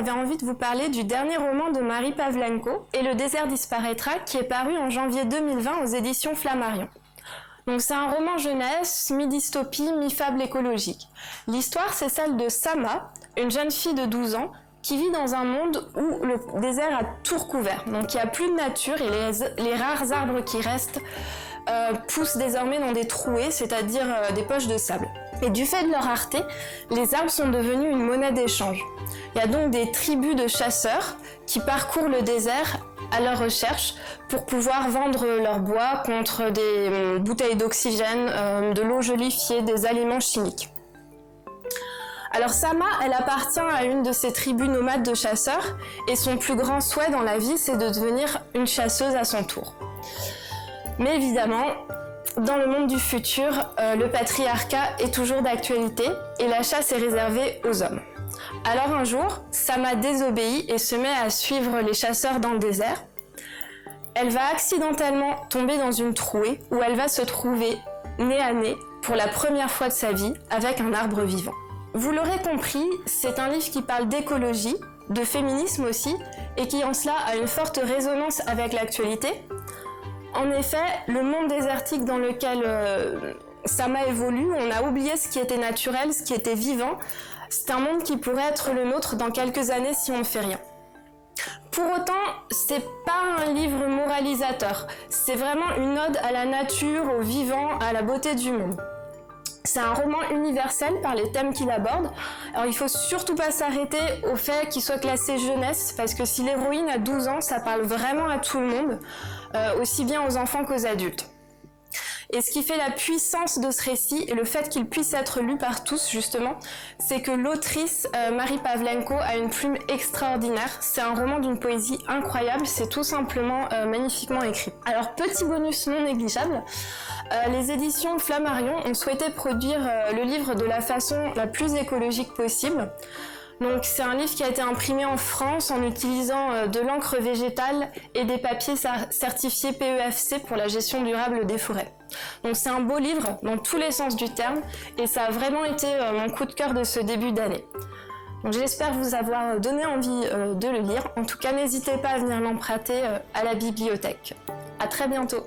j'avais envie de vous parler du dernier roman de Marie Pavlenko, Et le désert disparaîtra, qui est paru en janvier 2020 aux éditions Flammarion. Donc c'est un roman jeunesse, mi-dystopie, mi-fable écologique. L'histoire, c'est celle de Sama, une jeune fille de 12 ans, qui vit dans un monde où le désert a tout recouvert. Donc il n'y a plus de nature et les rares arbres qui restent poussent désormais dans des trouées, c'est-à-dire des poches de sable. Et du fait de leur rareté, les arbres sont devenus une monnaie d'échange. Il y a donc des tribus de chasseurs qui parcourent le désert à leur recherche pour pouvoir vendre leur bois contre des bouteilles d'oxygène, de l'eau jolifiée, des aliments chimiques. Alors Sama, elle appartient à une de ces tribus nomades de chasseurs et son plus grand souhait dans la vie, c'est de devenir une chasseuse à son tour. Mais évidemment, dans le monde du futur, le patriarcat est toujours d'actualité et la chasse est réservée aux hommes. Alors un jour, Sama désobéit et se met à suivre les chasseurs dans le désert. Elle va accidentellement tomber dans une trouée où elle va se trouver nez à nez pour la première fois de sa vie avec un arbre vivant. Vous l'aurez compris, c'est un livre qui parle d'écologie, de féminisme aussi, et qui en cela a une forte résonance avec l'actualité. En effet, le monde désertique dans lequel Sama évolue, on a oublié ce qui était naturel, ce qui était vivant. C'est un monde qui pourrait être le nôtre dans quelques années si on ne fait rien. Pour autant, c'est pas un livre moralisateur, c'est vraiment une ode à la nature, au vivant, à la beauté du monde. C'est un roman universel par les thèmes qu'il aborde. Alors il faut surtout pas s'arrêter au fait qu'il soit classé jeunesse, parce que si l'héroïne a 12 ans, ça parle vraiment à tout le monde, aussi bien aux enfants qu'aux adultes. Et ce qui fait la puissance de ce récit, et le fait qu'il puisse être lu par tous justement, c'est que l'autrice Marie Pavlenko a une plume extraordinaire. C'est un roman d'une poésie incroyable, c'est tout simplement magnifiquement écrit. Alors petit bonus non négligeable, les éditions Flammarion ont souhaité produire le livre de la façon la plus écologique possible. Donc c'est un livre qui a été imprimé en France en utilisant de l'encre végétale et des papiers certifiés PEFC pour la gestion durable des forêts. Donc c'est un beau livre dans tous les sens du terme et ça a vraiment été mon coup de cœur de ce début d'année. Donc j'espère vous avoir donné envie de le lire. En tout cas, n'hésitez pas à venir l'emprunter à la bibliothèque. À très bientôt.